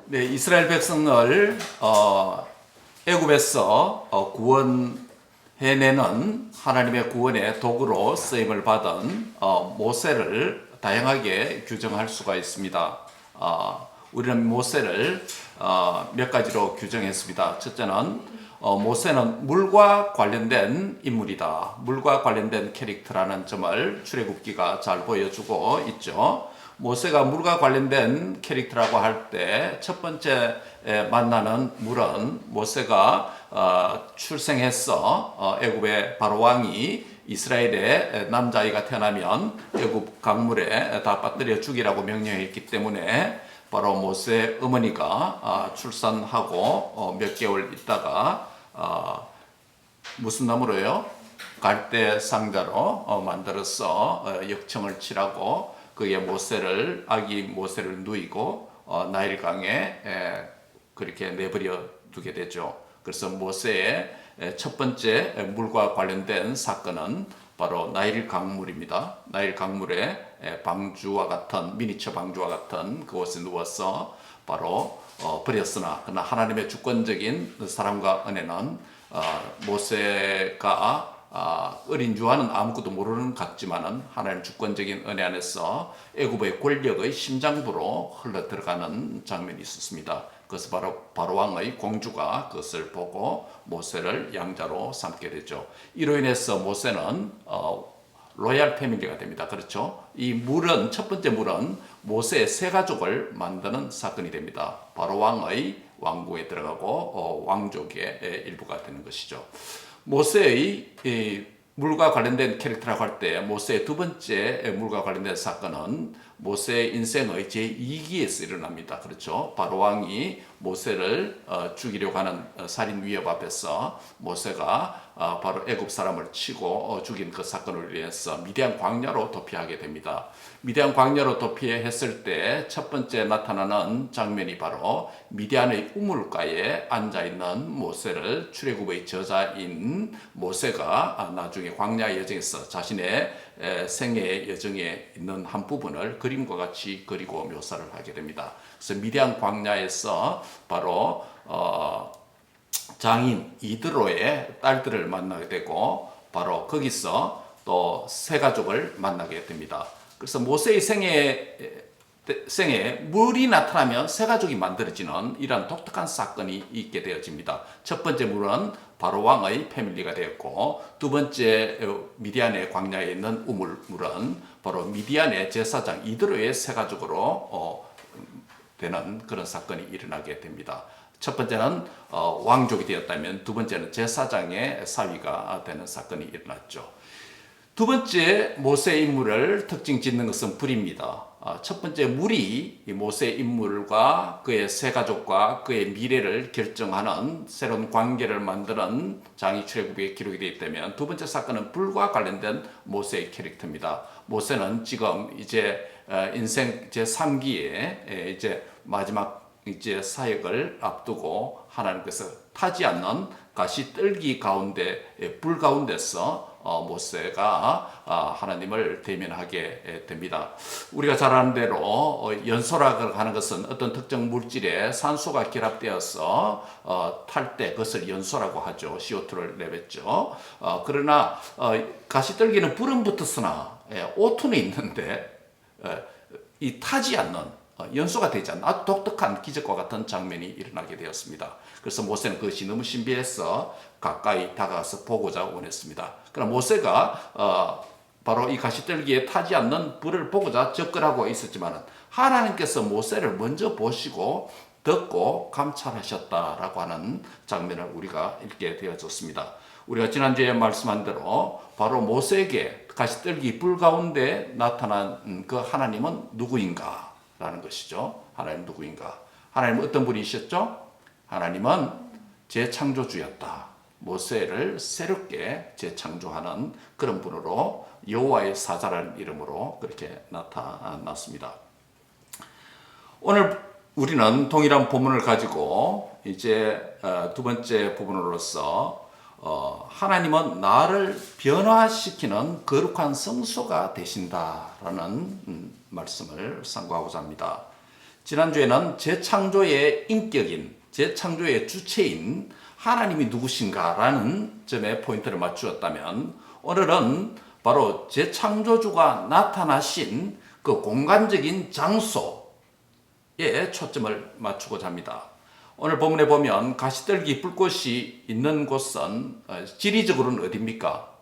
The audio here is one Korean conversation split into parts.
네, 이스라엘 백성을 애굽에서 구원해내는 하나님의 구원의 도구로 쓰임을 받은 모세를 다양하게 규정할 수가 있습니다. 우리는 모세를 몇 가지로 규정했습니다. 첫째는 모세는 물과 관련된 인물이다. 물과 관련된 캐릭터라는 점을 출애굽기가 잘 보여주고 있죠. 모세가 물과 관련된 캐릭터라고 할 때 첫 번째 만나는 물은 모세가 출생해서 애굽의 바로 왕이 이스라엘의 남자아이가 태어나면 애굽 강물에 다 빠뜨려 죽이라고 명령했기 때문에 바로 모세 어머니가 출산하고 몇 개월 있다가 무슨 나무로요? 갈대 상자로 만들어서 역청을 칠하고 그게 아기 모세를 누이고 나일강에 그렇게 내버려 두게 되죠. 그래서 모세의 첫 번째 물과 관련된 사건은 바로 나일 강물입니다. 나일 강물에 방주와 같은 미니처 방주와 같은 그곳에 누워서 바로 버렸으나 그러나 하나님의 주권적인 사랑과 은혜는 모세가 어린 유아는 아무것도 모르는 것 같지만은 하나님 주권적인 은혜 안에서 애굽의 권력의 심장부로 흘러 들어가는 장면이 있었습니다. 그것은 바로 왕의 공주가 그것을 보고 모세를 양자로 삼게 되죠. 이로 인해서 모세는 로얄 패밀리가 됩니다. 그렇죠? 이 물은 첫 번째 물은 모세의 세 가족을 만드는 사건이 됩니다. 바로 왕의 왕궁에 들어가고 왕족의 일부가 되는 것이죠. 모세의 물과 관련된 캐릭터라고 할 때 모세의 두 번째 물과 관련된 사건은 모세의 인생의 제2기에서 일어납니다. 그렇죠? 바로 왕이 모세를 죽이려고 하는 살인 위협 앞에서 모세가 바로 애굽 사람을 치고 죽인 그 사건을 위해서 미디안 광야로 도피하게 됩니다. 미디안 광야로 도피했을 때 첫 번째 나타나는 장면이 바로 미디안의 우물가에 앉아있는 모세를 출애굽의 저자인 모세가 나중에 광야 여정에서 자신의 생애의 여정에 있는 한 부분을 그림과 같이 그리고 묘사를 하게 됩니다. 그래서 미디안 광야에서 바로 장인 이드로의 딸들을 만나게 되고 바로 거기서 또 세 가족을 만나게 됩니다. 그래서 모세의 생에 물이 나타나면 세 가족이 만들어지는 이러한 독특한 사건이 있게 되어집니다. 첫 번째 물은 바로 왕의 패밀리가 되었고 두 번째 미디안의 광야에 있는 우물물은 바로 미디안의 제사장 이드로의 세 가족으로 되는 그런 사건이 일어나게 됩니다. 첫 번째는 왕족이 되었다면 두 번째는 제사장의 사위가 되는 사건이 일어났죠. 두 번째 모세의 인물을 특징 짓는 것은 불입니다. 첫 번째 물이 모세의 인물과 그의 세 가족과 그의 미래를 결정하는 새로운 관계를 만드는 장이 출애굽에 기록이 되어 있다면 두 번째 사건은 불과 관련된 모세의 캐릭터입니다. 모세는 지금 이제 인생 제3기에 이제 마지막 이제 사역을 앞두고 하나님께서 타지 않는 가시떨기 가운데 불 가운데서 모세가 하나님을 대면하게 됩니다. 우리가 잘 아는 대로 연소라고 하는 것은 어떤 특정 물질에 산소가 결합되어서 탈 때 그것을 연소라고 하죠. CO2를 내뱉죠. 그러나 가시떨기는 불은 붙었으나 O2는 있는데 이 타지 않는 연소가 되지 않는 아주 독특한 기적과 같은 장면이 일어나게 되었습니다. 그래서 모세는 그것이 너무 신비해서 가까이 다가가서 보고자 원했습니다. 그러나 모세가 바로 이 가시떨기에 타지 않는 불을 보고자 접근하고 있었지만 하나님께서 모세를 먼저 보시고 듣고 감찰하셨다라고 하는 장면을 우리가 읽게 되어졌습니다. 우리가 지난주에 말씀한 대로 바로 모세에게 가시떨기 불 가운데 나타난 그 하나님은 누구인가? 라는 것이죠. 하나님 누구인가? 하나님 어떤 분이셨죠? 하나님은 재창조주였다. 모세를 새롭게 재창조하는 그런 분으로 여호와의 사자라는 이름으로 그렇게 나타났습니다. 오늘 우리는 동일한 본문을 가지고 이제 두 번째 부분으로서 하나님은 나를 변화시키는 거룩한 성소가 되신다라는 말씀을 상고하고자 합니다. 지난주에는 재창조의 인격인, 재창조의 주체인 하나님이 누구신가라는 점에 포인트를 맞추었다면, 오늘은 바로 재창조주가 나타나신 그 공간적인 장소에 초점을 맞추고자 합니다. 오늘 본문에 보면 가시떨기 불꽃이 있는 곳은 지리적으로는 어디입니까?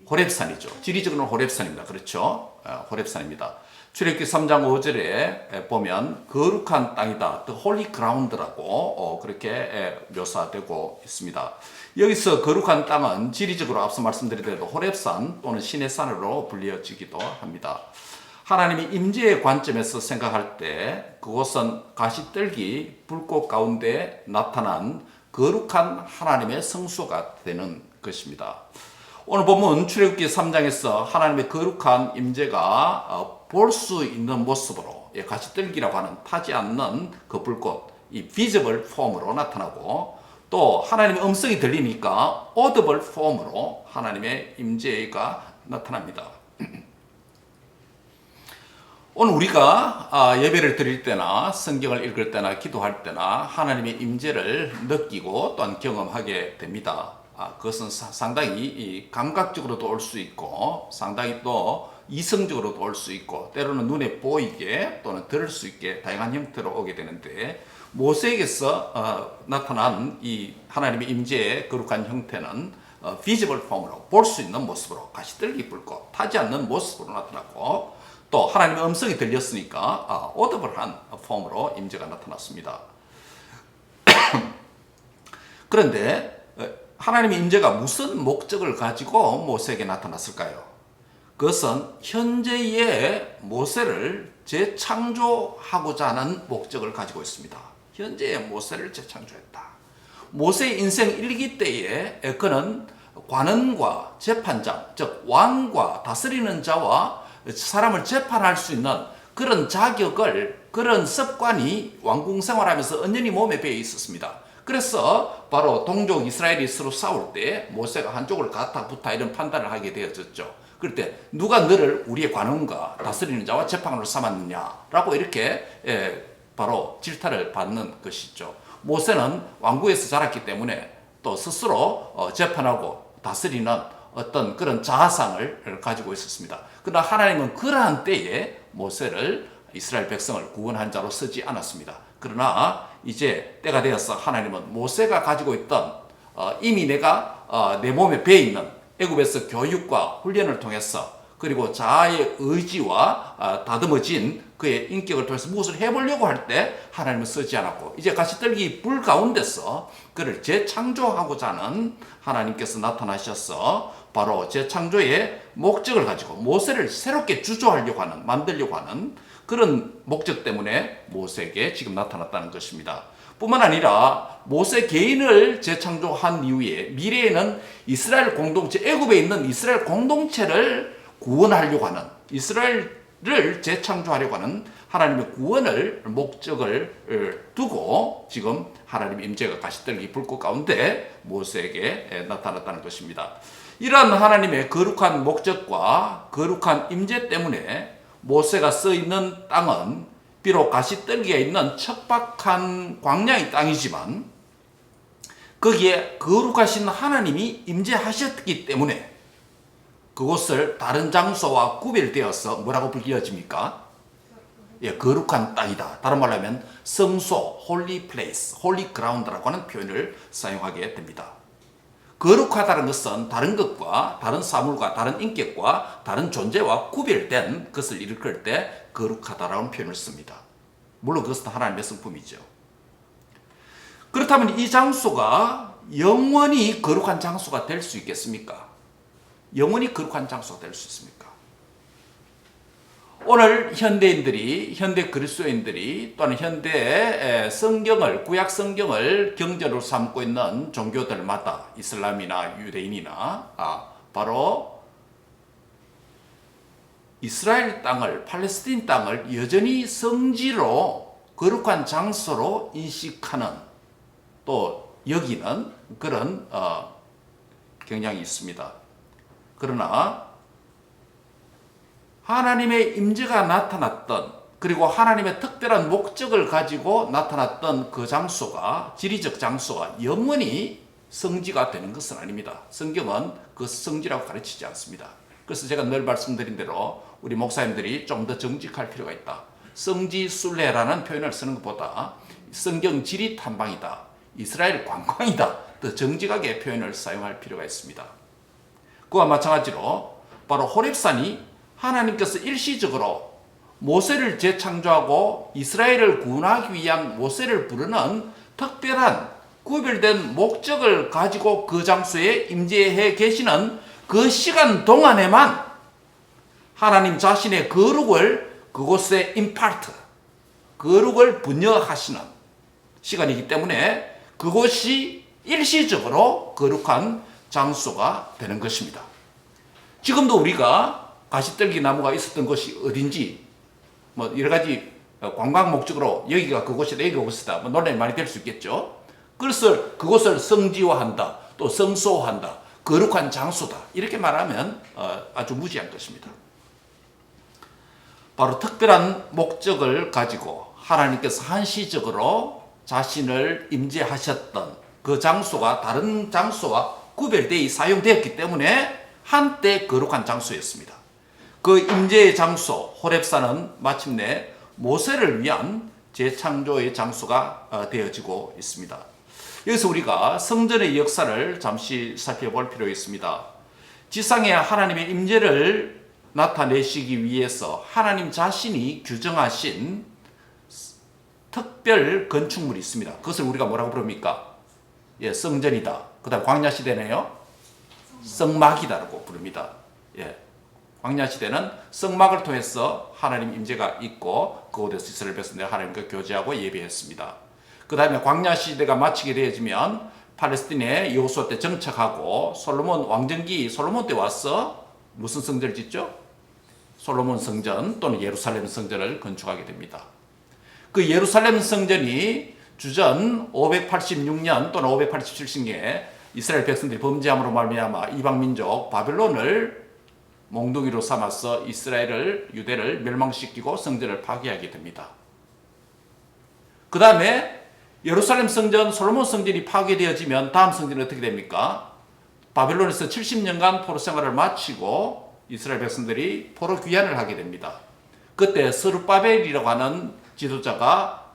호렙산이죠. 지리적으로는 호렙산입니다. 그렇죠? 호렙산입니다. 출애굽기 3장 5절에 보면 거룩한 땅이다, the holy ground라고 그렇게 묘사되고 있습니다. 여기서 거룩한 땅은 지리적으로 앞서 말씀드린 대로 호렙산 또는 신의 산으로 불려지기도 합니다. 하나님이 임재의 관점에서 생각할 때 그곳은 가시떨기 불꽃 가운데 나타난 거룩한 하나님의 성소가 되는 것입니다. 오늘 보면 출애굽기 3장에서 하나님의 거룩한 임재가 볼 수 있는 모습으로, 가시떨기라고 하는 타지 않는 그 불꽃, 이 visible 폼으로 나타나고, 또 하나님의 음성이 들리니까 audible 폼으로 하나님의 임재가 나타납니다. 오늘 우리가 예배를 드릴 때나 성경을 읽을 때나 기도할 때나 하나님의 임재를 느끼고 또한 경험하게 됩니다. 그것은 상당히 감각적으로도 올 수 있고, 상당히 또 이성적으로도 올 수 있고, 때로는 눈에 보이게 또는 들을 수 있게 다양한 형태로 오게 되는데, 모세에게서 나타난 이 하나님의 임재의 거룩한 형태는 visible 폼으로, 볼 수 있는 모습으로, 가시떨기 불꽃, 타지 않는 모습으로 나타났고, 또 하나님의 음성이 들렸으니까 audible한 폼으로 임재가 나타났습니다. 그런데 하나님의 임재가 무슨 목적을 가지고 모세에게 나타났을까요? 그것은 현재의 모세를 재창조하고자 하는 목적을 가지고 있습니다. 현재의 모세를 재창조했다. 모세의 인생 1기 때에 그는 관원과 재판장, 즉 왕과 다스리는 자와 사람을 재판할 수 있는 그런 자격을, 그런 습관이 왕궁 생활하면서 은연히 몸에 배어 있었습니다. 그래서 바로 동족 이스라엘이 서로 싸울 때 모세가 한쪽을 가타 부타 이런 판단을 하게 되어졌죠. 그럴 때 누가 너를 우리의 관원과 다스리는 자와 재판으로 삼았느냐라고 이렇게 바로 질타를 받는 것이죠. 모세는 왕궁에서 자랐기 때문에 또 스스로 재판하고 다스리는 어떤 그런 자아상을 가지고 있었습니다. 그러나 하나님은 그러한 때에 모세를, 이스라엘 백성을 구원한 자로 쓰지 않았습니다. 그러나 이제 때가 되어서 하나님은 모세가 가지고 있던 이미 내가 내 몸에 배어 있는 애굽에서 교육과 훈련을 통해서, 그리고 자아의 의지와 다듬어진 그의 인격을 통해서 무엇을 해보려고 할 때 하나님은 쓰지 않았고, 이제 가시떨기 불 가운데서 그를 재창조하고자 하는 하나님께서 나타나셔서 바로 재창조의 목적을 가지고 모세를 새롭게 주조하려고 하는, 만들려고 하는 그런 목적 때문에 모세에게 지금 나타났다는 것입니다. 뿐만 아니라 모세 개인을 재창조한 이후에 미래에는 이스라엘 공동체, 애굽에 있는 이스라엘 공동체를 구원하려고 하는, 이스라엘을 재창조하려고 하는 하나님의 구원을 목적을 두고 지금 하나님의 임재가 가시떨기 불꽃 가운데 모세에게 나타났다는 것입니다. 이러한 하나님의 거룩한 목적과 거룩한 임재 때문에 모세가 써 있는 땅은 비록 가시떨기가 있는 척박한 광야의 땅이지만 거기에 거룩하신 하나님이 임재하셨기 때문에 그곳을 다른 장소와 구별되어서 뭐라고 불리어집니까? 거룩한 땅이다. 다른 말로 하면 성소, holy place, holy ground라고 하는 표현을 사용하게 됩니다. 거룩하다는 것은 다른 것과, 다른 사물과, 다른 인격과, 다른 존재와 구별된 것을 일컬을 때 거룩하다라는 표현을 씁니다. 물론 그것은 하나님의 성품이죠. 그렇다면 이 장소가 영원히 거룩한 장소가 될 수 있겠습니까? 영원히 거룩한 장소가 될 수 있습니까? 오늘 현대인들이, 현대 그리스도인들이 또는 현대 성경을, 구약 성경을 경전으로 삼고 있는 종교들마다, 이슬람이나 유대인이나 바로 이스라엘 땅을, 팔레스틴 땅을 여전히 성지로, 거룩한 장소로 인식하는, 또 여기는 그런 경향이 있습니다. 그러나 하나님의 임재가 나타났던 그리고 하나님의 특별한 목적을 가지고 나타났던 그 장소가, 지리적 장소가 영원히 성지가 되는 것은 아닙니다. 성경은 그 성지라고 가르치지 않습니다. 그래서 제가 늘 말씀드린 대로 우리 목사님들이 좀 더 정직할 필요가 있다. 성지 순례라는 표현을 쓰는 것보다 성경 지리 탐방이다, 이스라엘 관광이다, 더 정직하게 표현을 사용할 필요가 있습니다. 그와 마찬가지로 바로 호렙산이 하나님께서 일시적으로 모세를 재창조하고 이스라엘을 구원하기 위한 모세를 부르는 특별한 구별된 목적을 가지고 그 장소에 임재해 계시는 그 시간 동안에만 하나님 자신의 거룩을 그곳에 임파트, 거룩을 분여하시는 시간이기 때문에 그곳이 일시적으로 거룩한 장소가 되는 것입니다. 지금도 우리가 가시떨기 나무가 있었던 곳이 어딘지 뭐 여러 가지 관광 목적으로 여기가 그곳이다, 여기가 그곳이다, 뭐 논란이 많이 될 수 있겠죠. 그래서 그곳을 성지화한다, 또 성소화한다, 거룩한 장소다, 이렇게 말하면 아주 무지한 것입니다. 바로 특별한 목적을 가지고 하나님께서 한시적으로 자신을 임재하셨던 그 장소가 다른 장소와 구별되어 사용되었기 때문에 한때 거룩한 장소였습니다. 그 임재의 장소 호렙산은 마침내 모세를 위한 재창조의 장소가 되어지고 있습니다. 여기서 우리가 성전의 역사를 잠시 살펴볼 필요가 있습니다. 지상에 하나님의 임재를 나타내시기 위해서 하나님 자신이 규정하신 특별 건축물이 있습니다. 그것을 우리가 뭐라고 부릅니까? 예, 성전이다. 그 다음 광야시대네요. 성막이다라고 부릅니다. 예. 광야시대는 성막을 통해서 하나님 임재가 있고 그곳에서 이스라엘 백성들이 하나님과 교제하고 예배했습니다. 그 다음에 광야시대가 마치게 되어지면 팔레스틴에 여호수아 때 정착하고 솔로몬 왕정기 솔로몬 때 와서 무슨 성전을 짓죠? 솔로몬 성전 또는 예루살렘 성전을 건축하게 됩니다. 그 예루살렘 성전이 주전 586년 또는 587년에 이스라엘 백성들이 범죄함으로 말미암아 이방 민족 바벨론을 몽둥이로 삼아서 이스라엘을, 유대를 멸망시키고 성전을 파괴하게 됩니다. 그 다음에 예루살렘 성전, 솔로몬 성전이 파괴되어지면 다음 성전은 어떻게 됩니까? 바벨론에서 70년간 포로 생활을 마치고 이스라엘 백성들이 포로 귀환을 하게 됩니다. 그때 스룹바벨이라고 하는 지도자가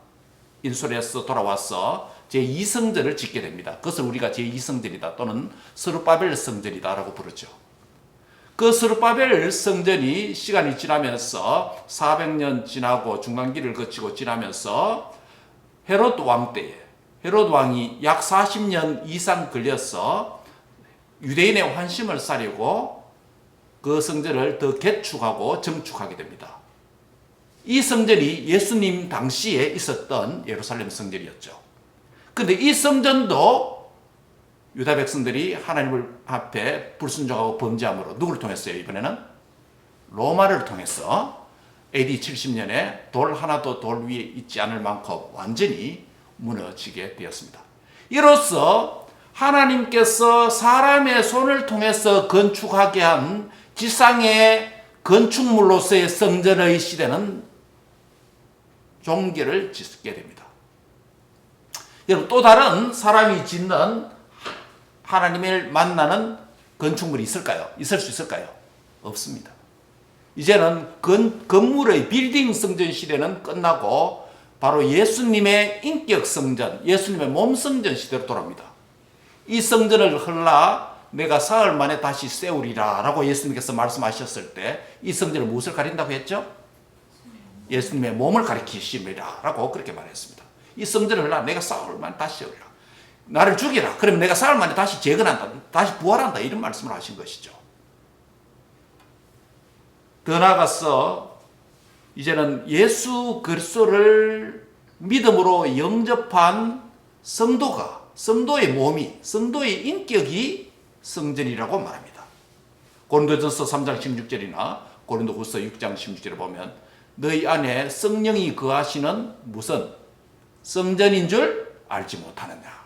인솔에서 돌아와서 제2성전을 짓게 됩니다. 그것을 우리가 제2성전이다 또는 스룹바벨 성전이다 라고 부르죠. 그 스룹바벨 성전이 시간이 지나면서 400년 지나고 중간기를 거치고 지나면서 헤롯 왕 때에 헤롯 왕이 약 40년 이상 걸려서 유대인의 환심을 사려고 그 성전을 더 개축하고 정축하게 됩니다. 이 성전이 예수님 당시에 있었던 예루살렘 성전이었죠. 그런데 이 성전도 유다 백성들이 하나님을 앞에 불순종하고 범죄함으로 누구를 통했어요? 이번에는 로마를 통해서 AD 70년에 돌 하나도 돌 위에 있지 않을 만큼 완전히 무너지게 되었습니다. 이로써 하나님께서 사람의 손을 통해서 건축하게 한 지상의 건축물로서의 성전의 시대는 종결을 짓게 됩니다. 여러분, 또 다른 사람이 짓는 하나님을 만나는 건축물이 있을까요? 있을 수 있을까요? 없습니다. 이제는 건물의 빌딩 성전 시대는 끝나고 바로 예수님의 인격 성전, 예수님의 몸 성전 시대로 돌아옵니다. 이 성전을 헐라 내가 사흘 만에 다시 세우리라 라고 예수님께서 말씀하셨을 때 이 성전은 무엇을 가린다고 했죠? 예수님의 몸을 가리키심이라 라고 그렇게 말했습니다. 이 성전을 헐라 내가 사흘 만에 다시 세우리라. 나를 죽이라. 그러면 내가 사흘 만에 다시 재건한다. 다시 부활한다. 이런 말씀을 하신 것이죠. 더 나아가서 이제는 예수 그리스도를 믿음으로 영접한 성도의 몸이, 성도의 인격이 성전이라고 말합니다. 고린도전서 3장 16절이나 고린도후서 6장 16절에 보면 너희 안에 성령이 거하시는 무슨 성전인 줄 알지 못하느냐.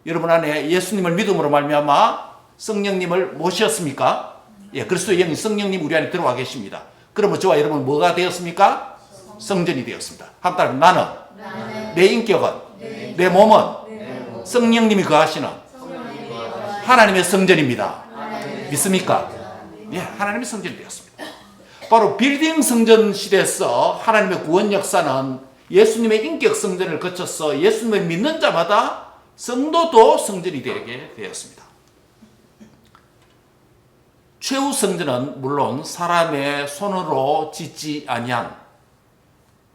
여러분 안에 예수님을 믿음으로 말미암아 성령님을 모셨습니까? 예, 그리스도의 영이 성령님 우리 안에 들어와 계십니다. 그러면 저와 여러분 뭐가 되었습니까? 성전이 되었습니다. 한 따라 나는 내 인격은 내 몸은 성령님이 거하시는 하나님의 성전입니다. 믿습니까? 예, 하나님의 성전이 되었습니다. 바로 빌딩 성전 시대에서 하나님의 구원 역사는 예수님의 인격 성전을 거쳐서 예수님을 믿는 자마다 성도도 성전이 되게 되었습니다. 최후 성전은 물론 사람의 손으로 짓지 아니한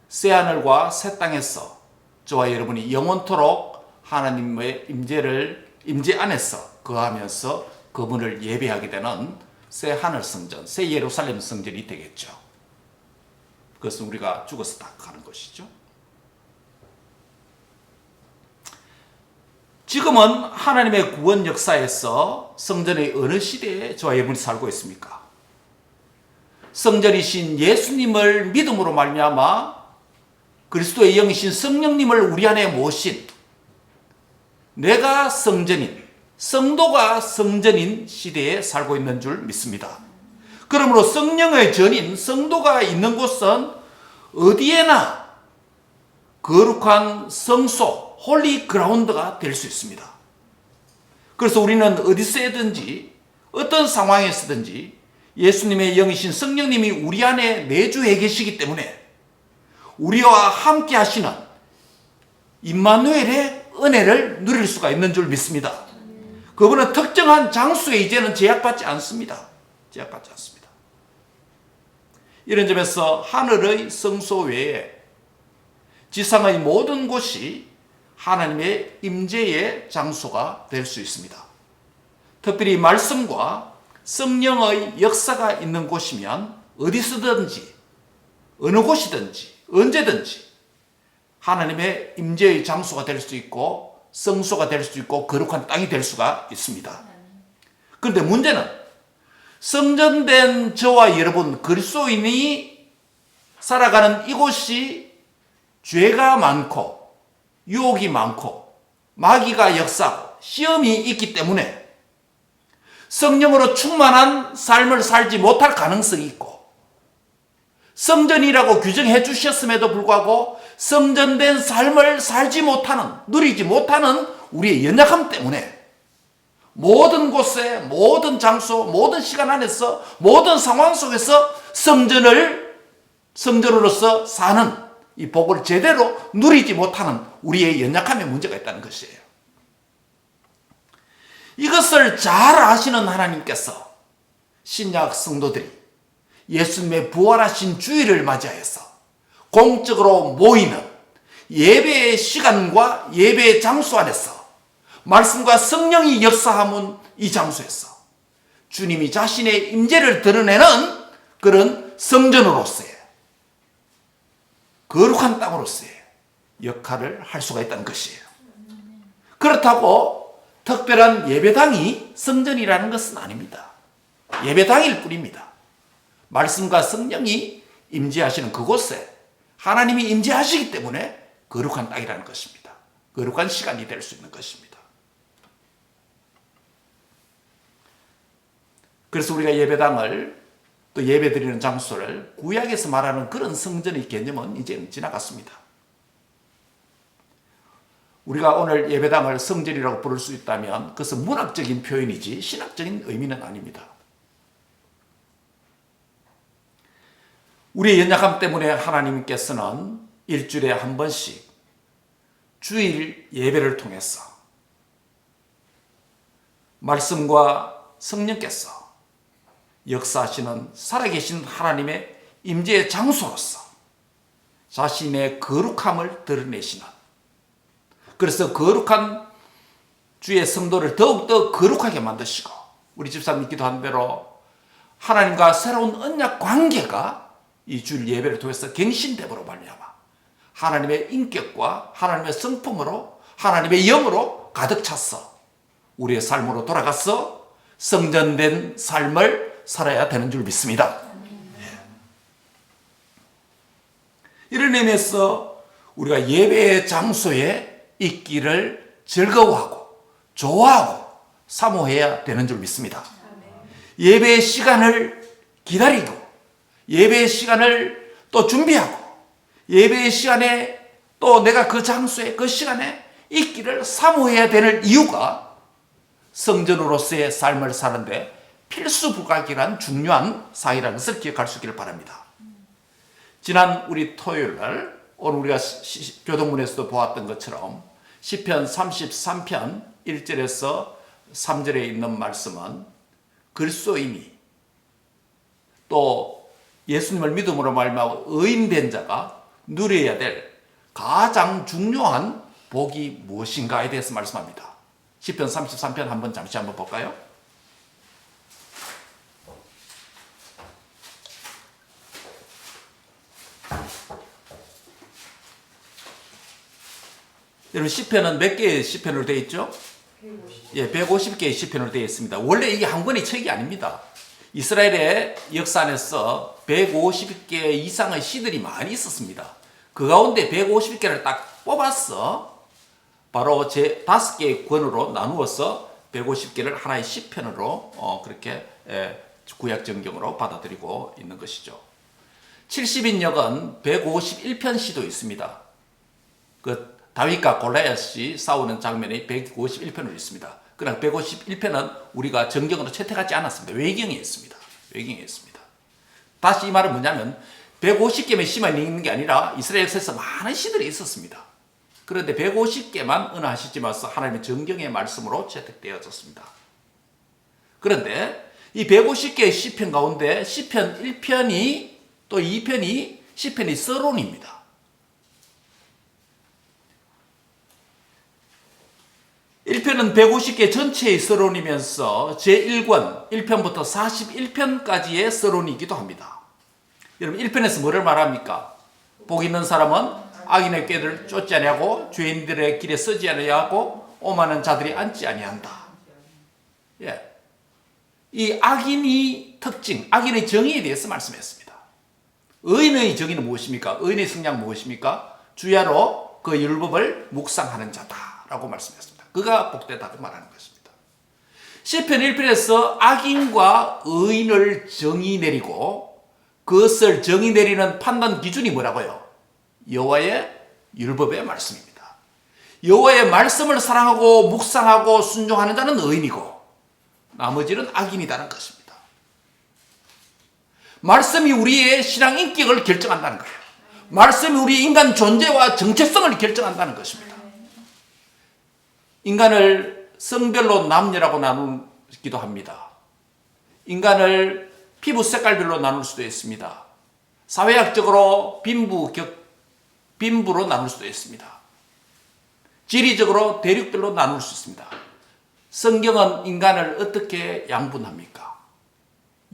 새하늘과 새 땅에서 저와 여러분이 영원토록 하나님의 임재 안에서 거하면서 그분을 예배하게 되는 새 하늘 성전, 새 예루살렘 성전이 되겠죠. 그것은 우리가 죽어서 다 가는 것이죠. 지금은 하나님의 구원 역사에서 성전의 어느 시대에 저와 여러분이 살고 있습니까? 성전이신 예수님을 믿음으로 말미암아 그리스도의 영이신 성령님을 우리 안에 모신 내가 성전인, 성도가 성전인 시대에 살고 있는 줄 믿습니다. 그러므로 성령의 전인 성도가 있는 곳은 어디에나 거룩한 성소, 홀리 그라운드가 될 수 있습니다. 그래서 우리는 어디서든지 어떤 상황에서든지 예수님의 영이신 성령님이 우리 안에 내주해 계시기 때문에 우리와 함께 하시는 임마누엘의 은혜를 누릴 수가 있는 줄 믿습니다. 그분은 특정한 장소에 이제는 제약받지 않습니다. 제약받지 않습니다. 이런 점에서 하늘의 성소 외에 지상의 모든 곳이 하나님의 임재의 장소가 될 수 있습니다. 특별히 말씀과 성령의 역사가 있는 곳이면 어디서든지 어느 곳이든지 언제든지 하나님의 임재의 장소가 될 수 있고 성소가 될 수 있고 거룩한 땅이 될 수가 있습니다. 그런데 문제는 성전된 저와 여러분 그리스도인이 살아가는 이곳이 죄가 많고 유혹이 많고 마귀가 역사하고 시험이 있기 때문에 성령으로 충만한 삶을 살지 못할 가능성이 있고 성전이라고 규정해 주셨음에도 불구하고 성전된 삶을 살지 못하는, 누리지 못하는 우리의 연약함 때문에 모든 곳에, 모든 장소, 모든 시간 안에서, 모든 상황 속에서 성전으로서 사는 이 복을 제대로 누리지 못하는 우리의 연약함의 문제가 있다는 것이에요. 이것을 잘 아시는 하나님께서 신약 성도들이 예수님의 부활하신 주일을 맞이하여서 공적으로 모이는 예배의 시간과 예배의 장소 안에서 말씀과 성령이 역사하는 이 장소에서 주님이 자신의 임재를 드러내는 그런 성전으로서의 거룩한 땅으로서의 역할을 할 수가 있다는 것이에요. 그렇다고 특별한 예배당이 성전이라는 것은 아닙니다. 예배당일 뿐입니다. 말씀과 성령이 임재하시는 그곳에 하나님이 임재하시기 때문에 거룩한 땅이라는 것입니다. 거룩한 시간이 될 수 있는 것입니다. 그래서 우리가 예배당을 또 예배드리는 장소를 구약에서 말하는 그런 성전의 개념은 이제는 지나갔습니다. 우리가 오늘 예배당을 성전이라고 부를 수 있다면 그것은 문학적인 표현이지 신학적인 의미는 아닙니다. 우리의 연약함 때문에 하나님께서는 일주일에 한 번씩 주일 예배를 통해서 말씀과 성령께서 역사하시는 살아계신 하나님의 임재의 장소로서 자신의 거룩함을 드러내시는, 그래서 거룩한 주의 성도를 더욱더 거룩하게 만드시고 우리 집사님이 기도한 대로 하나님과 새로운 언약 관계가 이 주일 예배를 통해서 갱신됨으로 말미암아 하나님의 인격과 하나님의 성품으로 하나님의 영으로 가득 찼어 우리의 삶으로 돌아가서 성전된 삶을 살아야 되는 줄 믿습니다. 이런 의미에서 우리가 예배의 장소에 있기를 즐거워하고 좋아하고 사모해야 되는 줄 믿습니다. 예배의 시간을 기다리고 예배의 시간을 또 준비하고 예배의 시간에 또 내가 그 장소에 그 시간에 있기를 사모해야 되는 이유가 성전으로서의 삶을 사는데 필수 불가결한 중요한 사항이라는 것을 기억할 수 있기를 바랍니다. 지난 우리 토요일 날 오늘 우리가 교동문에서도 보았던 것처럼 시편 33편 1절에서 3절에 있는 말씀은 그리스도인이 또 예수님을 믿음으로 말미암아 의인된 자가 누려야 될 가장 중요한 복이 무엇인가에 대해서 말씀합니다. 시편 33편 한번 잠시 한번 볼까요? 여러분 시편은 몇 개의 시편으로 되어 있죠? 150개의 시편으로 되어 있습니다. 원래 이게 한 권의 책이 아닙니다. 이스라엘의 역사 안에서 150개 이상의 시들이 많이 있었습니다. 그 가운데 150개를 딱 뽑아서 바로 제 5개의 권으로 나누어서 150개를 하나의 시편으로 그렇게 구약 정경으로 받아들이고 있는 것이죠. 70인역은 151편 시도 있습니다. 그 다윗과 골리앗이 싸우는 장면이 151편으로 있습니다. 그러나 151편은 우리가 정경으로 채택하지 않았습니다. 외경에 있습니다. 외경에 있습니다. 다시 이 말은 뭐냐면 150개의 시만 있는 게 아니라 이스라엘 역사에서 많은 시들이 있었습니다. 그런데 150개만 은하시지마서 하나님의 정경의 말씀으로 채택되어졌습니다. 그런데 이 150개의 시편 가운데 시편 1편이 또 2편이 시편이 서론입니다. 1편은 150개 전체의 서론이면서 제1권 1편부터 41편까지의 서론이기도 합니다. 여러분 1편에서 뭐를 말합니까? 복 있는 사람은 악인의 꾀를 쫓지 아니하고 죄인들의 길에 서지 아니하고 오만한 자들이 앉지 아니한다. 예. 이 악인의 특징, 악인의 정의에 대해서 말씀했습니다. 의인의 정의는 무엇입니까? 의인의 성향은 무엇입니까? 주야로 그 율법을 묵상하는 자다라고 말씀했습니다. 그가 복되다고 말하는 것입니다. 시편 1편에서 악인과 의인을 정의 내리고 그것을 정의 내리는 판단 기준이 뭐라고요? 여호와의 율법의 말씀입니다. 여호와의 말씀을 사랑하고 묵상하고 순종하는 자는 의인이고 나머지는 악인이라는 것입니다. 말씀이 우리의 신앙 인격을 결정한다는 거예요. 말씀이 우리 인간 존재와 정체성을 결정한다는 것입니다. 인간을 성별로 남녀라고 나누기도 합니다. 인간을 피부 색깔별로 나눌 수도 있습니다. 사회학적으로 빈부로 나눌 수도 있습니다. 지리적으로 대륙별로 나눌 수 있습니다. 성경은 인간을 어떻게 양분합니까?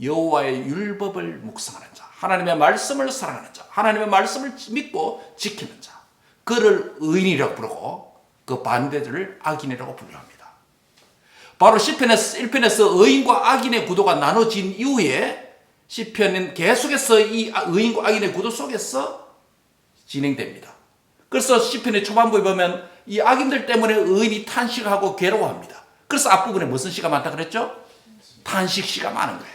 여호와의 율법을 묵상하는 자, 하나님의 말씀을 사랑하는 자, 하나님의 말씀을 믿고 지키는 자, 그를 의인이라고 부르고 그 반대들을 악인이라고 분류합니다. 바로 시편에서 1편에서 의인과 악인의 구도가 나눠진 이후에 시편은 계속해서 이 의인과 악인의 구도 속에서 진행됩니다. 그래서 시편의 초반부에 보면 이 악인들 때문에 의인이 탄식하고 괴로워합니다. 그래서 앞부분에 무슨 시가 많다 그랬죠? 탄식 시가 많은 거예요.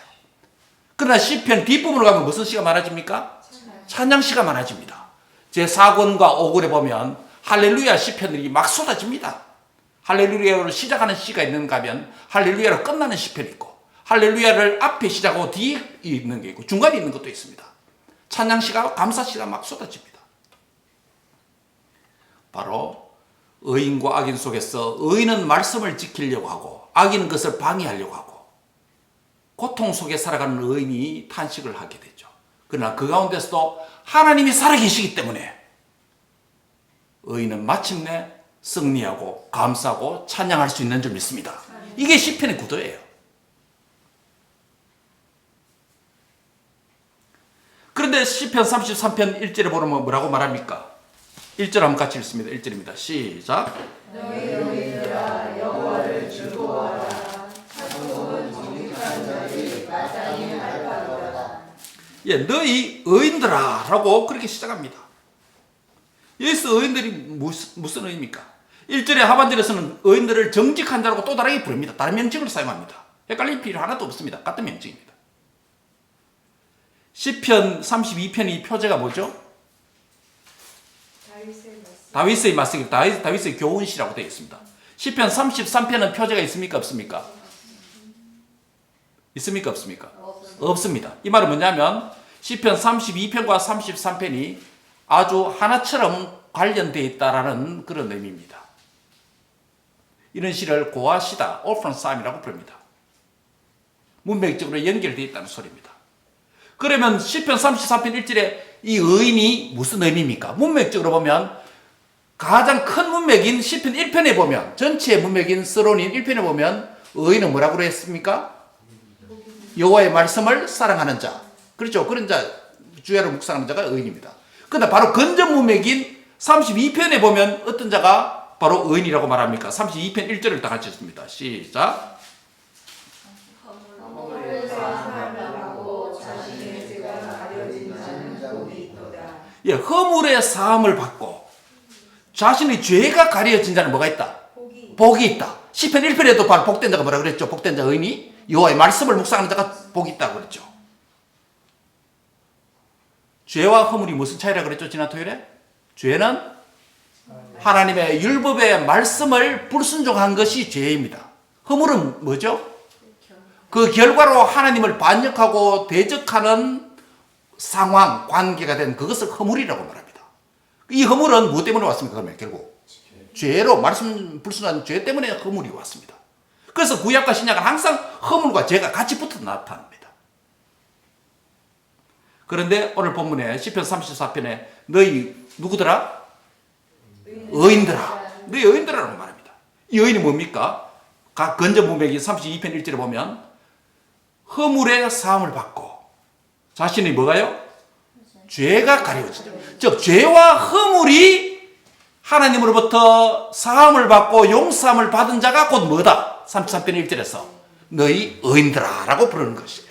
그러나 시편 뒷부분으로 가면 무슨 시가 많아집니까? 찬양 시가 많아집니다. 제 4권과 5권에 보면 할렐루야 시편들이 막 쏟아집니다. 할렐루야로 시작하는 시가 있는가 하면 할렐루야로 끝나는 시편이 있고 할렐루야를 앞에 시작하고 뒤에 있는 게 있고 중간에 있는 것도 있습니다. 찬양 시가 감사 시가 막 쏟아집니다. 바로 의인과 악인 속에서 의인은 말씀을 지키려고 하고 악인은 그것을 방해하려고 하고 고통 속에 살아가는 의인이 탄식을 하게 되죠. 그러나 그 가운데서도 하나님이 살아계시기 때문에 의인은 마침내 승리하고 감사하고 찬양할 수 있는 줄 믿습니다. 이게 시편의 구도예요. 그런데 시편 33편 1절에 보면 뭐라고 말합니까? 1절 한번 같이 읽습니다. 1절입니다. 시작. 너희 의인들아 여호와를 즐거워하라. 착복은 정직한 자들이 마땅히 할까로다. 예, 너희 의인들아 라고 그렇게 시작합니다. 여기서 의인들이 무슨 의미입니까? 1절의 하반절에서는 의인들을 정직한 자라고 또 다르게 부릅니다. 다른 명칭을 사용합니다. 헷갈릴 필요 하나도 없습니다. 같은 명칭입니다. 시편 32편의 표제가 뭐죠? 다윗의 말씀, 다윗의 교훈시라고 되어 있습니다. 시편 33편은 표제가 있습니까? 없습니까? 있습니까? 없습니까? 없습니다. 이 말은 뭐냐면 시편 32편과 33편이 아주 하나처럼 관련되어 있다라는 그런 의미입니다. 이런 시를 고아시다, 오프런 싸움이라고 부릅니다. 문맥적으로 연결되어 있다는 소리입니다. 그러면 시편 33편 1절에 이 의인이 무슨 의미입니까? 문맥적으로 보면 가장 큰 문맥인 시편 1편에 보면, 전체의 문맥인 서론인 1편에 보면 의인은 뭐라고 했습니까? 여호와의 말씀을 사랑하는 자. 그렇죠. 그런 자, 주야를 묵상하는 자가 의인입니다. 그런데 바로 근전 문맥인 32편에 보면 어떤 자가 바로 의인이라고 말합니까? 32편 1절을 다 같이 읽습니다. 시작. 예, 허물의 사함을 받고 자신의 죄가 가려진 자는 뭐가 있다? 복이 있다. 시편 1편에도 바로 복된 자가 뭐라 그랬죠? 복된 자 의인이 여호와의 말씀을 묵상하는 자가 복이 있다고 그랬죠. 죄와 허물이 무슨 차이라고 그랬죠? 지난 토요일에? 죄는 하나님의 율법의 말씀을 불순종한 것이 죄입니다. 허물은 뭐죠? 그 결과로 하나님을 반역하고 대적하는 상황, 관계가 된 그것을 허물이라고 말합니다. 이 허물은 무엇 때문에 왔습니까? 그러면 결국 죄로, 말씀 불순한 죄 때문에 허물이 왔습니다. 그래서 구약과 신약은 항상 허물과 죄가 같이 붙어 나타납니다. 그런데 오늘 본문에 시편 34편에 너희 누구더라? 의인들아. 너희 의인들아라고 말합니다. 이 의인이 뭡니까? 각 건전 문맥이 32편 1절에 보면 허물의 사함을 받고 자신이 뭐가요? 죄가 가려지죠. 즉 죄와 허물이 하나님으로부터 사함을 받고 용서함을 받은 자가 곧 뭐다? 33편 1절에서 너희 의인들아 라고 부르는 것이에요.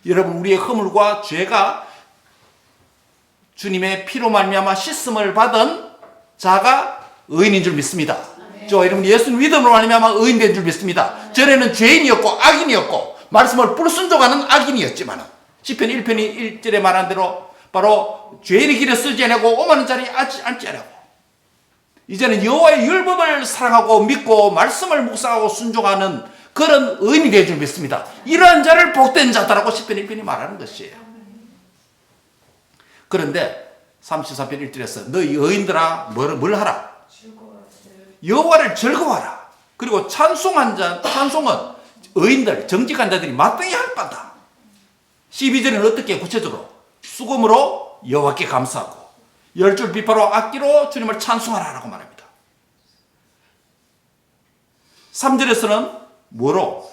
여러분, 우리의 허물과 죄가 주님의 피로 말미암아 씻음을 받은 자가 의인인 줄 믿습니다. 저 여러분, 예수님 믿음으로 말미암아 의인된 줄 믿습니다. 전에는 죄인이었고 악인이었고 말씀을 불순종하는 악인이었지만 시편 1편이 1절에 말한 대로 바로 죄인의 길에 쓰지 않고 오만한 자리에 앉지 않고 이제는 여호와의 율법을 사랑하고 믿고 말씀을 묵상하고 순종하는 그런 의인이 되어 줄 믿습니다. 이러한 자를 복된 자다라고 시편 1편이 말하는 것이에요. 그런데 34편 1절에서 너희 의인들아 뭘 하라? 여호와를 즐거워하라. 그리고 찬송은 의인들, 정직한 자들이 마땅히 할 바다. 12절에는 어떻게 구체적으로? 수금으로 여호와께 감사하고 10줄 비파로 악기로 주님을 찬송하라라고 말합니다. 3절에서는 뭐로?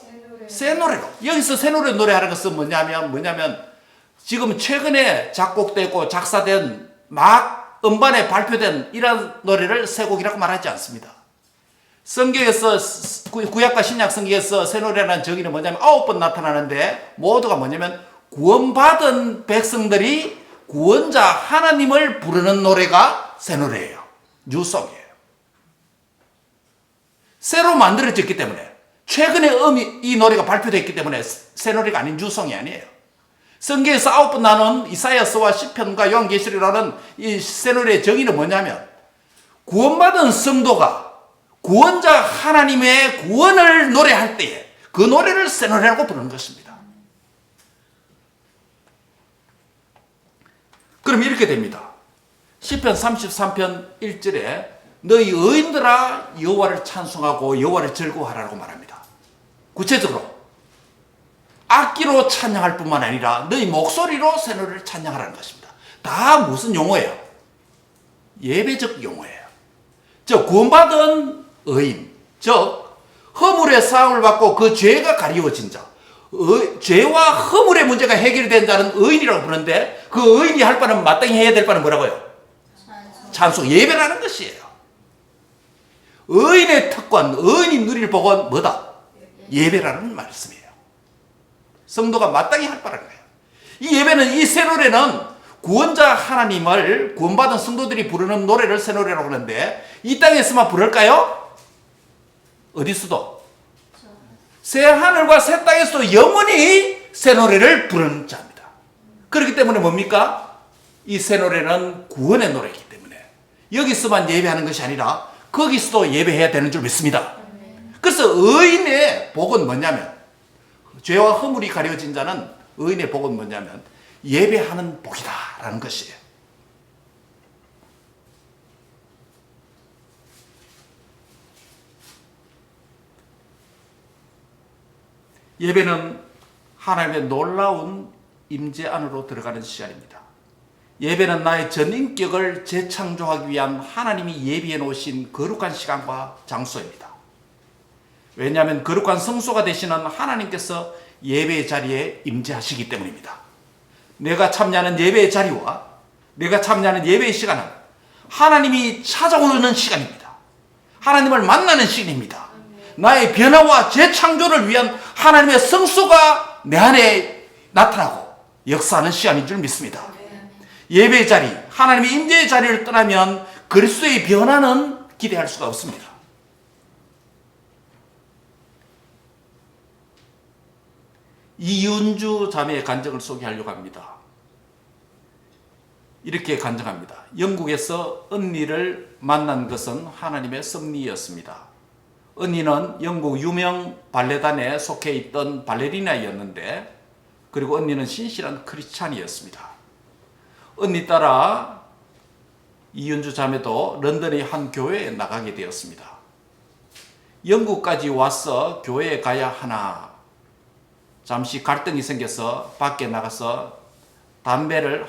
새 노래로. 여기서 새 노래 노래하는 것은 뭐냐면 지금 최근에 작곡되고 작사된 막 음반에 발표된 이런 노래를 새 곡이라고 말하지 않습니다. 성경에서 구약과 신약 성경에서 새 노래라는 정의는 뭐냐면 9번 나타나는데 모두가 뭐냐면 구원받은 백성들이 구원자 하나님을 부르는 노래가 새 노래예요. 뉴송이에요. 새로 만들어졌기 때문에 최근에 이 노래가 발표됐기 때문에 새 노래가 아닌 뉴송이 아니에요. 성경에서 9번 나눈 이사야서와 시편과 요한계시록이라는 이 새 노래의 정의는 뭐냐면 구원받은 성도가 구원자 하나님의 구원을 노래할 때에 그 노래를 새 노래라고 부르는 것입니다. 그럼 이렇게 됩니다. 시편 33편 1절에 너희 의인들아 여호와를 찬송하고 여호와를 즐거워하라고 말합니다. 구체적으로 악기로 찬양할 뿐만 아니라 너희 목소리로 새 노래를 찬양하라는 것입니다. 다 무슨 용어예요? 예배적 용어예요. 즉 구원받은 의인, 즉 허물의 사함을 받고 그 죄가 가리워진 자, 죄와 허물의 문제가 해결된 자는 의인이라고 부르는데 그 의인이 할 바는 마땅히 해야 될 바는 뭐라고요? 찬송, 예배라는 것이에요. 의인의 특권, 의인이 누릴 복은 뭐다? 예배라는 말씀이에요. 성도가 마땅히 할 바라는 거예요. 이 예배는, 이 새 노래는 구원자 하나님을 구원받은 성도들이 부르는 노래를 새 노래라고 하는데 이 땅에서만 부를까요? 어디서도? 새 하늘과 새 땅에서도 영원히 새 노래를 부르는 자입니다. 그렇기 때문에 뭡니까? 이 새 노래는 구원의 노래이기 때문에 여기서만 예배하는 것이 아니라 거기서도 예배해야 되는 줄 믿습니다. 그래서 의인의 복은 뭐냐면, 죄와 허물이 가려진 자는 의인의 복은 뭐냐면 예배하는 복이다라는 것이에요. 예배는 하나님의 놀라운 임재 안으로 들어가는 시간입니다. 예배는 나의 전 인격을 재창조하기 위한 하나님이 예비해 놓으신 거룩한 시간과 장소입니다. 왜냐하면 거룩한 성소가 되시는 하나님께서 예배의 자리에 임재하시기 때문입니다. 내가 참여하는 예배의 자리와 내가 참여하는 예배의 시간은 하나님이 찾아오는 시간입니다. 하나님을 만나는 시간입니다. 나의 변화와 재창조를 위한 하나님의 성소가 내 안에 나타나고 역사하는 시간인 줄 믿습니다. 예배의 자리, 하나님의 임재의 자리를 떠나면 그리스도의 변화는 기대할 수가 없습니다. 이윤주 자매의 간증을 소개하려고 합니다. 이렇게 간증합니다. 영국에서 언니를 만난 것은 하나님의 섭리였습니다. 언니는 영국 유명 발레단에 속해 있던 발레리나였는데, 그리고 언니는 신실한 크리스찬이었습니다. 언니 따라 이윤주 자매도 런던의 한 교회에 나가게 되었습니다. 영국까지 와서 교회에 가야 하나, 잠시 갈등이 생겨서 밖에 나가서 담배를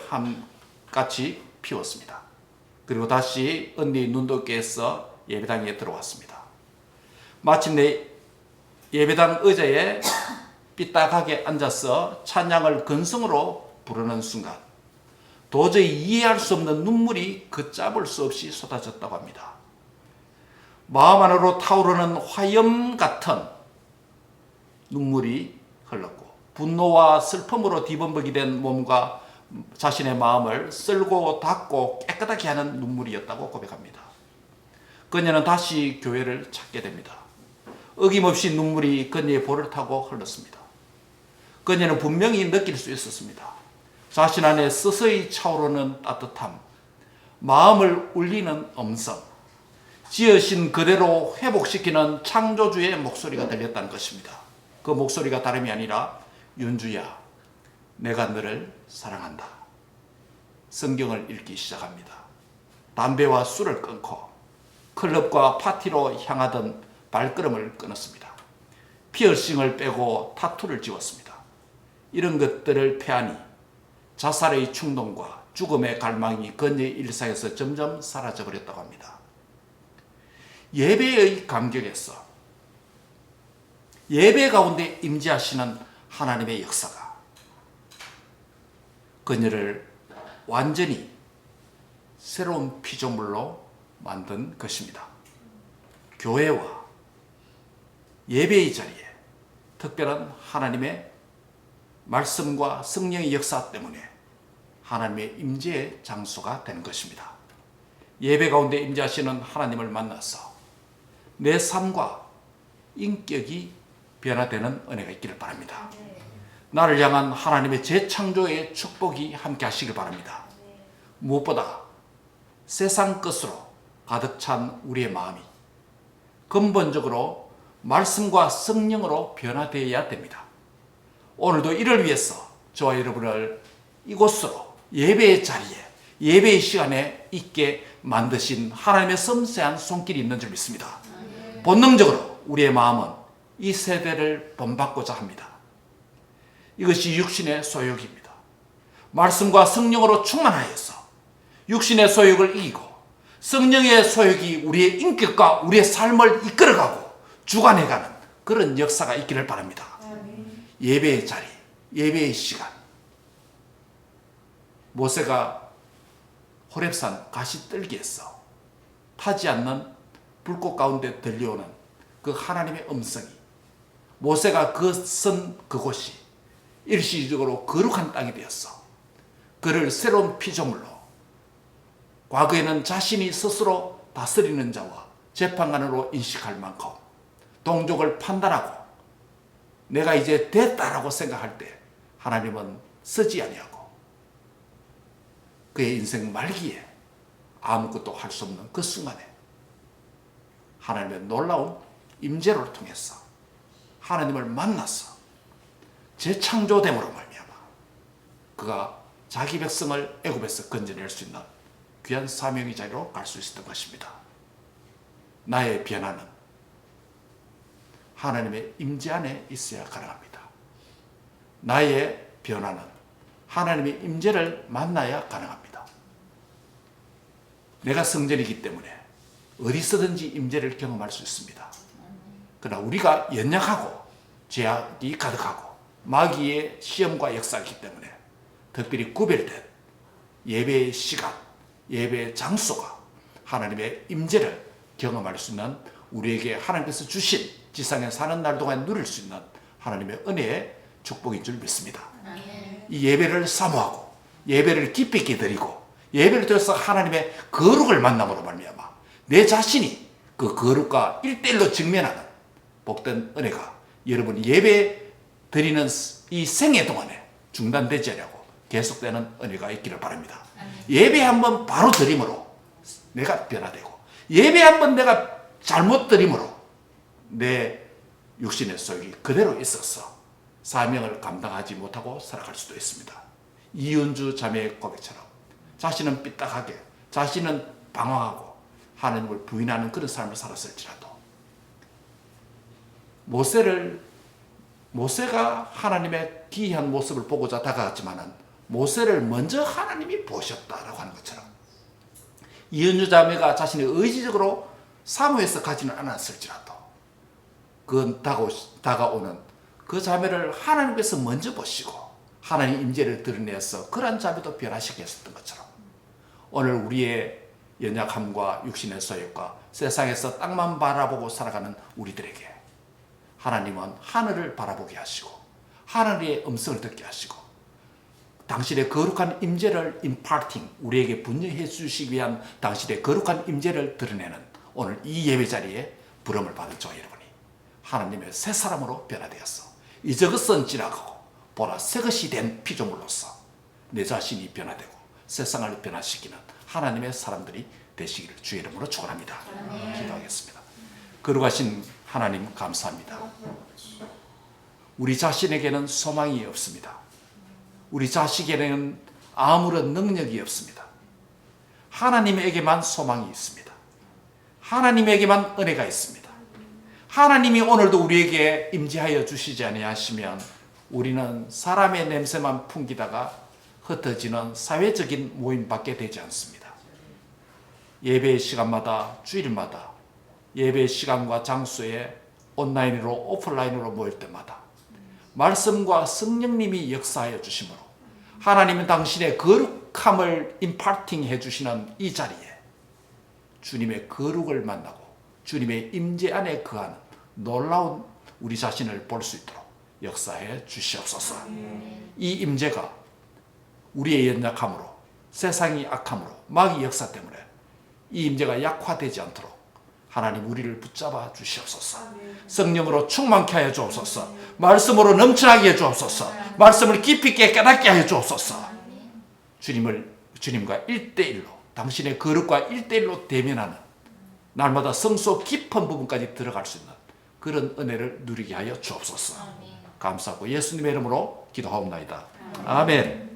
같이 피웠습니다. 그리고 다시 언니 눈높이에서 예배당에 들어왔습니다. 마침내 예배당 의자에 삐딱하게 앉아서 찬양을 근성으로 부르는 순간 도저히 이해할 수 없는 눈물이 걷잡을 수 없이 쏟아졌다고 합니다. 마음 안으로 타오르는 화염 같은 눈물이 흘렀고, 분노와 슬픔으로 뒤범벅이 된 몸과 자신의 마음을 쓸고 닦고 깨끗하게 하는 눈물이었다고 고백합니다. 그녀는 다시 교회를 찾게 됩니다. 어김없이 눈물이 그녀의 볼을 타고 흘렀습니다. 그녀는 분명히 느낄 수 있었습니다. 자신 안에 서서히 차오르는 따뜻함, 마음을 울리는 음성, 지으신 그대로 회복시키는 창조주의 목소리가 들렸다는 것입니다. 그 목소리가 다름이 아니라, 윤주야, 내가 너를 사랑한다. 성경을 읽기 시작합니다. 담배와 술을 끊고 클럽과 파티로 향하던 발걸음을 끊었습니다. 피어싱을 빼고 타투를 지웠습니다. 이런 것들을 폐하니 자살의 충동과 죽음의 갈망이 그녀의 일상에서 점점 사라져버렸다고 합니다. 예배의 감격에서, 예배 가운데 임재하시는 하나님의 역사가 그녀를 완전히 새로운 피조물로 만든 것입니다. 교회와 예배의 자리에 특별한 하나님의 말씀과 성령의 역사 때문에 하나님의 임재의 장소가 되는 것입니다. 예배 가운데 임재하시는 하나님을 만나서 내 삶과 인격이 변화되는 은혜가 있기를 바랍니다. 나를 향한 하나님의 재창조의 축복이 함께 하시길 바랍니다. 무엇보다 세상 것으로 가득 찬 우리의 마음이 근본적으로 말씀과 성령으로 변화되어야 됩니다. 오늘도 이를 위해서 저와 여러분을 이곳으로 예배의 자리에, 예배의 시간에 있게 만드신 하나님의 섬세한 손길이 있는 줄 믿습니다. 본능적으로 우리의 마음은 이 세대를 본받고자 합니다. 이것이 육신의 소욕입니다. 말씀과 성령으로 충만하여서 육신의 소욕을 이기고 성령의 소욕이 우리의 인격과 우리의 삶을 이끌어가고 주관해가는 그런 역사가 있기를 바랍니다. 예배의 자리, 예배의 시간. 모세가 호렙산 가시떨기에서 타지 않는 불꽃 가운데 들려오는 그 하나님의 음성이, 모세가 선 그곳이 일시적으로 거룩한 땅이 되었어. 그를 새로운 피조물로, 과거에는 자신이 스스로 다스리는 자와 재판관으로 인식할 만큼 동족을 판단하고 내가 이제 됐다라고 생각할 때 하나님은 쓰지 아니하고 그의 인생 말기에 아무것도 할 수 없는 그 순간에 하나님의 놀라운 임재를 통해서 하나님을 만나서 재창조됨으로 말미암아 그가 자기 백성을 애굽에서 건져낼 수 있는 귀한 사명의 자리로 갈 수 있었던 것입니다. 나의 변화는 하나님의 임재 안에 있어야 가능합니다. 나의 변화는 하나님의 임재를 만나야 가능합니다. 내가 성전이기 때문에 어디서든지 임재를 경험할 수 있습니다. 그러나 우리가 연약하고 죄악이 가득하고 마귀의 시험과 역사이기 때문에 특별히 구별된 예배의 시간, 예배의 장소가 하나님의 임재를 경험할 수 있는 우리에게 하나님께서 주신 지상에 사는 날 동안 누릴 수 있는 하나님의 은혜의 축복인 줄 믿습니다. 이 예배를 사모하고 예배를 깊이 있게 드리고 예배를 통해서 하나님의 거룩을 만남으로 말미암아 내 자신이 그 거룩과 1:1로 직면하는 복된 은혜가 여러분 예배 드리는 이 생애 동안에 중단되지 않고 계속되는 은혜가 있기를 바랍니다. 예배 한번 바로 드림으로 내가 변화되고 예배 한번 내가 잘못 드림으로 내 육신의 소욕이 그대로 있어서 사명을 감당하지 못하고 살아갈 수도 있습니다. 이은주 자매의 고백처럼 자신은 삐딱하게 자신은 방황하고 하나님을 부인하는 그런 삶을 살았을지라도 모세가 하나님의 기이한 모습을 보고자 다가갔지만은 모세를 먼저 하나님이 보셨다라고 하는 것처럼 이은주 자매가 자신의 의지적으로 사모해서 가지는 않았을지라도 그 다가오는 그 자매를 하나님께서 먼저 보시고 하나님 임재를 드러내서 그런 자매도 변화시켜 했었던 것처럼 오늘 우리의 연약함과 육신의 소욕과 세상에서 땅만 바라보고 살아가는 우리들에게 하나님은 하늘을 바라보게 하시고 하늘의 음성을 듣게 하시고 당신의 거룩한 임재를 임파팅 우리에게 분명해 주시기 위한 당신의 거룩한 임재를 드러내는 오늘 이 예배 자리에 부름을 받은 저와 여러분이 하나님의 새 사람으로 변화되었어 이저것은 지나가고 보라 새것이 된 피조물로서 내 자신이 변화되고 세상을 변화시키는 하나님의 사람들이 되시기를 주의 이름으로 축원합니다. 기도하겠습니다. 거룩하신 하나님 감사합니다. 우리 자신에게는 소망이 없습니다. 우리 자식에게는 아무런 능력이 없습니다. 하나님에게만 소망이 있습니다. 하나님에게만 은혜가 있습니다. 하나님이 오늘도 우리에게 임재하여 주시지 아니하시면 우리는 사람의 냄새만 풍기다가 흩어지는 사회적인 모임밖에 되지 않습니다. 예배의 시간마다 주일마다 예배의 시간과 장소에 온라인으로 오프라인으로 모일 때마다 말씀과 성령님이 역사하여 주심으로 하나님은 당신의 거룩함을 임파팅 해주시는 이 자리에 주님의 거룩을 만나고 주님의 임재 안에 거하는 놀라운 우리 자신을 볼 수 있도록 역사해 주시옵소서. 이 임재가 우리의 연약함으로 세상이 악함으로 마귀 역사 때문에 이 임재가 약화되지 않도록 하나님 우리를 붙잡아 주시옵소서. 성령으로 충만케 하여 주옵소서. 말씀으로 넘쳐나게 해 주옵소서. 말씀을 깊이 있게 깨닫게 하여 주옵소서. 주님과 1:1로 당신의 거룩과 1:1로 대면하는 날마다 성소 깊은 부분까지 들어갈 수 있는 그런 은혜를 누리게 하여 주옵소서. 감사하고 예수님의 이름으로 기도하옵나이다. 아멘.